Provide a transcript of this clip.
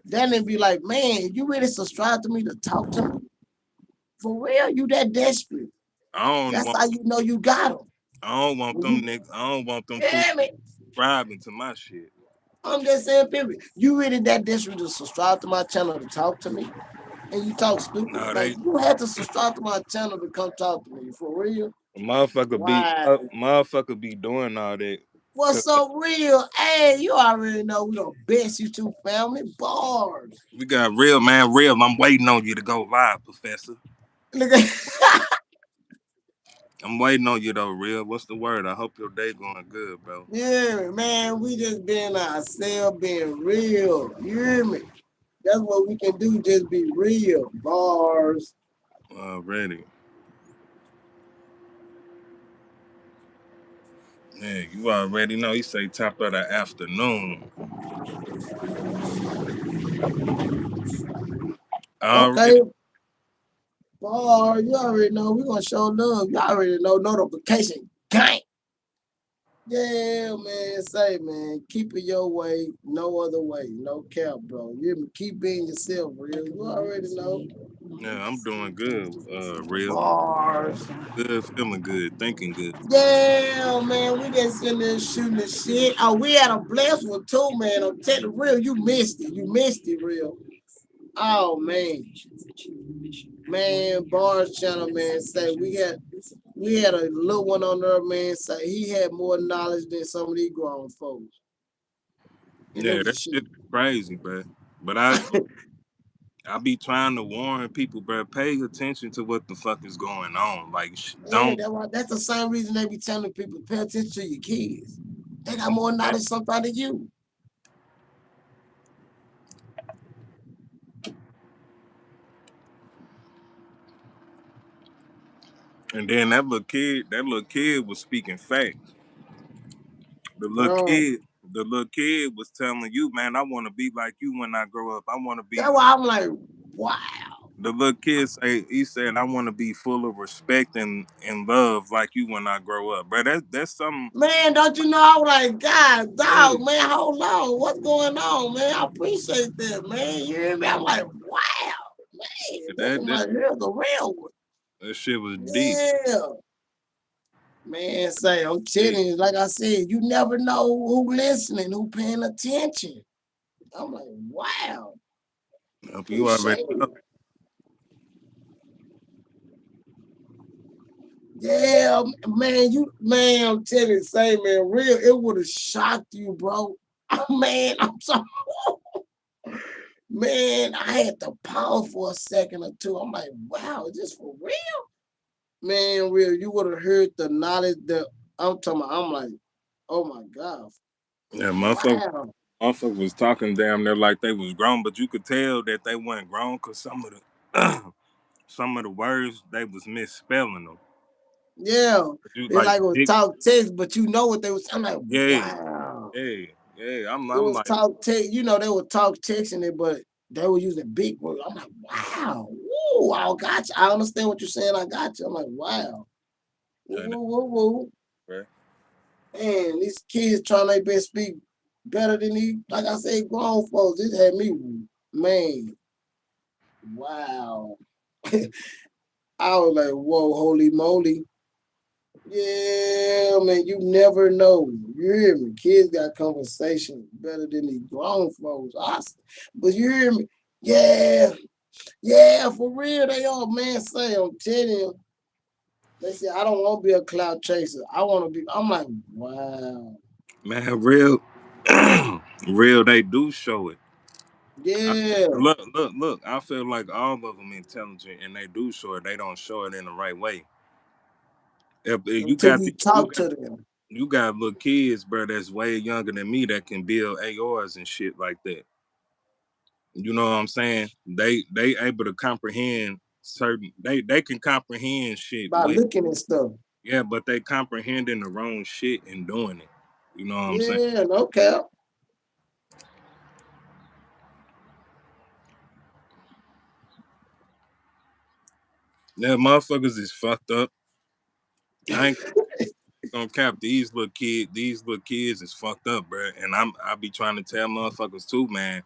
Then they be like, man, you really subscribe to me to talk to me? For real, you that desperate. I don't That's want how you know you got them. I don't want When them you niggas. I don't want them fools hear me, subscribing to my shit. I'm just saying, period. You really that desperate to subscribe to my channel to talk to me? And you talk stupid? No, Like, they you had to subscribe to my channel to come talk to me. For real? Why? motherfucker be doing all that. Cause What's so real? Hey, you already know we the best YouTube family. Bars. we got real man, real. I'm waiting on you to go live, Professor. Look at I'm waiting on you though, real. What's the word? I hope your day going good, bro. yeah, man. We just being ourselves, being real. You hear me? That's what we can do. Just be real. Bars. Already. Yeah, you already know. He say top of the afternoon. Okay. Already. Bars. You already know. We gonna show love. You already know. Notification. Gang. Yeah, man. Say, man, keep it your way, no other way, no cap, bro. You keep being yourself, real. You already know. Yeah, I'm doing good. Real. Bars. Good, feeling good, thinking good. Yeah, man, we just in there shooting the shit. Oh, we had a blessed one too, man. I'm telling you, real, you missed it. You missed it, real. Oh man, man, Bars channel, man. Say we had a little one on there, man. Say he had more knowledge than some of these grown folks, and it Yeah, was a that shit. shit crazy, bro. But I be trying to warn people, bro. Pay attention to what the fuck is going on. Like, Yeah, don't. that's the same reason they be telling people pay attention to your kids. They got more knowledge sometimes than you. And then that little kid was speaking facts. Bro, The little kid was telling you, man, I want to be like you when I grow up. I want to be. that's why I'm like, wow. The little kid he said, I want to be full of respect and love like you when I grow up, bro. That's something. Man, don't you know? I was like, God, Hey, dog, man, hold on. What's going on, man? I appreciate that, man. You hear me? I'm like, wow, man, this that is that my real, the real one. that shit was deep. Yeah. Man, say, I'm Deep. telling you, like I said, you never know who listening, who paying attention. I'm like, wow, You already appreciate know. it. Yeah, man, I'm telling you, say, man, real, it would have shocked you, bro. Man, I'm so, man, I had to pause for a second or two. I'm like, wow, is this for real? Man, real, you would have heard the knowledge that I'm talking about. I'm like, oh my God, Yeah, wow. motherfucker was talking damn near like they was grown, but you could tell that they weren't grown because some of the some of the words they was misspelling them. Yeah, You they like like it was big, talk text, but you know what they was. I'm like, yeah, wow. yeah, yeah. It I'm was like, talk text. You know, they were talk texting it, but they were using big words. I'm like, wow. Woo, I got you. I understand what you're saying. I got you. I'm like, wow. Woo, yeah, woo, woo, woo. right. Man, these kids trying their best speak better than these, like I said, grown folks. This had me, man, wow. I was like, whoa, holy moly. Yeah, man, you never know. You hear me? Kids got conversation better than these grown folks. But you hear me? Yeah, yeah, for real, they all, man, say, I'm telling you. They say, I don't want to be a cloud chaser. I want to be, I'm like, wow. Man, real, real. They do show it. I, Yeah. look. I feel like all of them intelligent, and they do show it. They don't show it in the right way. If Until you talk to them. you got little kids, bro, that's way younger than me that can build ARs and shit like that. You know what I'm saying? They able to comprehend certain. They can comprehend shit. By Way looking at stuff. yeah, but they comprehending the wrong shit and doing it. You know what I'm saying? Yeah, no cap. Yeah, motherfuckers is fucked up. I ain't gonna cap these little kids is fucked up, bro. And I be trying to tell motherfuckers too, man.